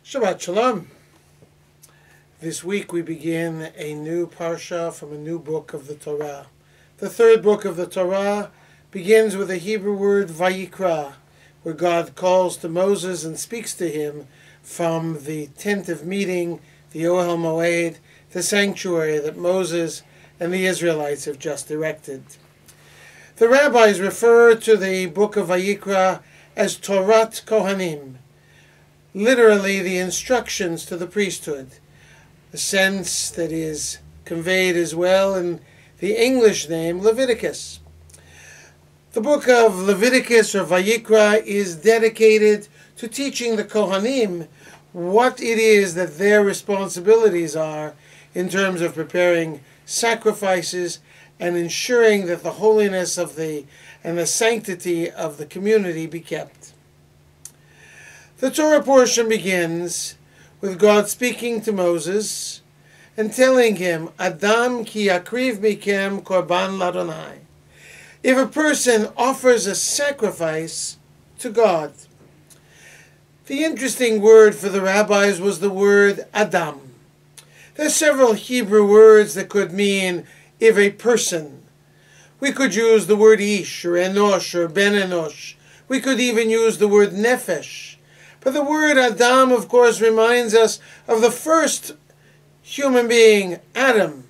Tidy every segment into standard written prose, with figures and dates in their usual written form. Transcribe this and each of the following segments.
Shabbat Shalom. This week we begin a new parsha from a new book of the Torah. The third book of the Torah begins with the Hebrew word Vayikrah, where God calls to Moses and speaks to him from the tent of meeting, the Ohel Moed, the sanctuary that Moses and the Israelites have just erected. The rabbis refer to the book of Vayikrah as Torat Kohanim, literally the instructions to the priesthood, a sense that is conveyed as well in the English name Leviticus. The book of Leviticus or Vayikra is dedicated to teaching the Kohanim what it is that their responsibilities are in terms of preparing sacrifices and ensuring that the holiness of and the sanctity of the community be kept. The Torah portion begins with God speaking to Moses and telling him, Adam ki yakriv mikem korban ladonai. If a person offers a sacrifice to God. The interesting word for the rabbis was the word Adam. There are several Hebrew words that could mean if a person. We could use the word ish or enosh or ben enosh. We could even use the word nefesh. But the word Adam, of course, reminds us of the first human being, Adam.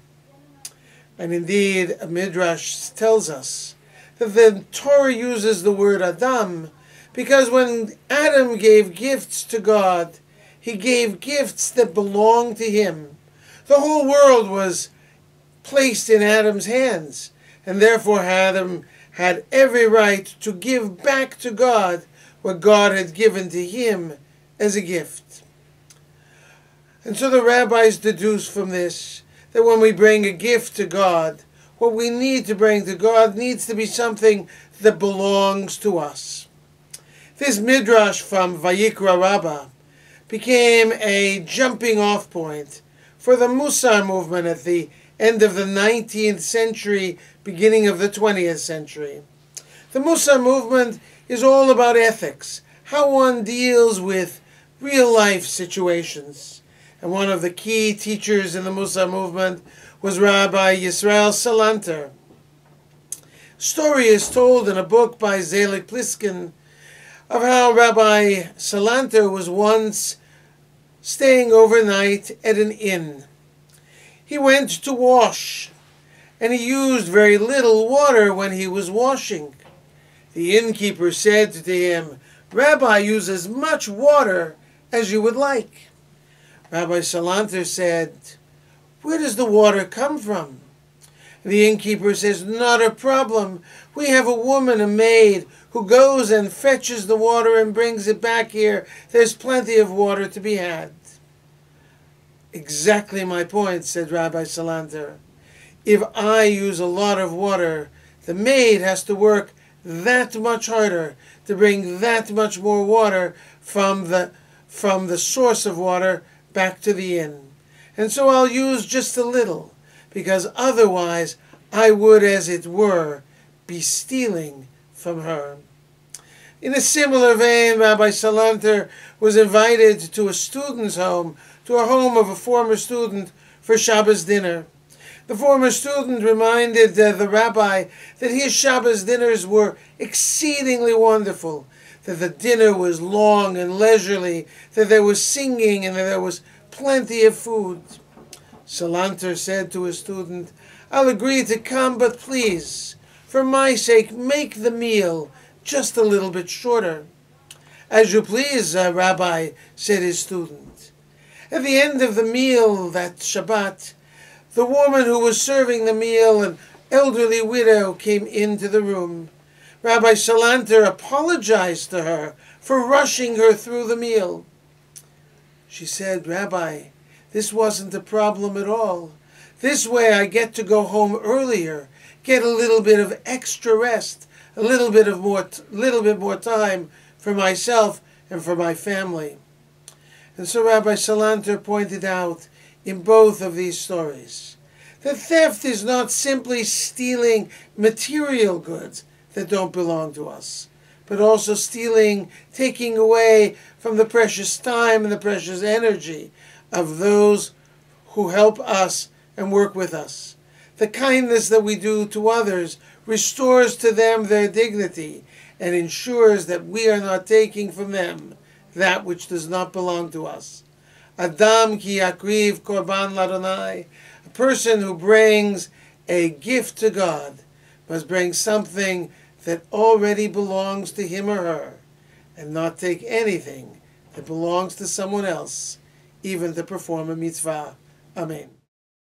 And indeed, a Midrash tells us that the Torah uses the word Adam because when Adam gave gifts to God, he gave gifts that belonged to him. The whole world was placed in Adam's hands, and therefore Adam had every right to give back to God what God had given to him as a gift. And so the rabbis deduce from this that when we bring a gift to God, what we need to bring to God needs to be something that belongs to us. This midrash from Vayikra Rabbah became a jumping off point for the Musar movement at the end of the 19th century, beginning of the 20th century. The Musar movement is all about ethics, how one deals with real-life situations. And one of the key teachers in the Musar movement was Rabbi Yisrael Salanter. Story is told in a book by Zelig Pliskin of how Rabbi Salanter was once staying overnight at an inn. He went to wash, and he used very little water when he was washing. The innkeeper said to him, Rabbi, use as much water as you would like. Rabbi Salanter said, where does the water come from? The innkeeper says, not a problem. We have a woman, a maid, who goes and fetches the water and brings it back here. There's plenty of water to be had. Exactly my point, said Rabbi Salanter. If I use a lot of water, the maid has to work that much harder to bring that much more water from the source of water back to the inn. And so I'll use just a little, because otherwise I would, as it were, be stealing from her. In a similar vein, Rabbi Salanter was invited to a student's home, to a home of a former student for Shabbos dinner. The former student reminded the rabbi that his Shabbos dinners were exceedingly wonderful, that the dinner was long and leisurely, that there was singing and that there was plenty of food. Salanter said to his student, I'll agree to come, but please, for my sake, make the meal just a little bit shorter. As you please, Rabbi, said his student. At the end of the meal that Shabbat, the woman who was serving the meal, an elderly widow, came into the room. Rabbi Salanter apologized to her for rushing her through the meal. She said, Rabbi, this wasn't a problem at all. This way I get to go home earlier, get a little bit of extra rest, a little bit more time for myself and for my family. And so Rabbi Salanter pointed out in both of these stories that theft is not simply stealing material goods that don't belong to us, but also stealing, taking away from the precious time and the precious energy of those who help us and work with us. The kindness that we do to others restores to them their dignity and ensures that we are not taking from them that which does not belong to us. Adam ki yakriv korban ladonai. A person who brings a gift to God must bring something that already belongs to him or her, and not take anything that belongs to someone else, even to perform a mitzvah. Amen.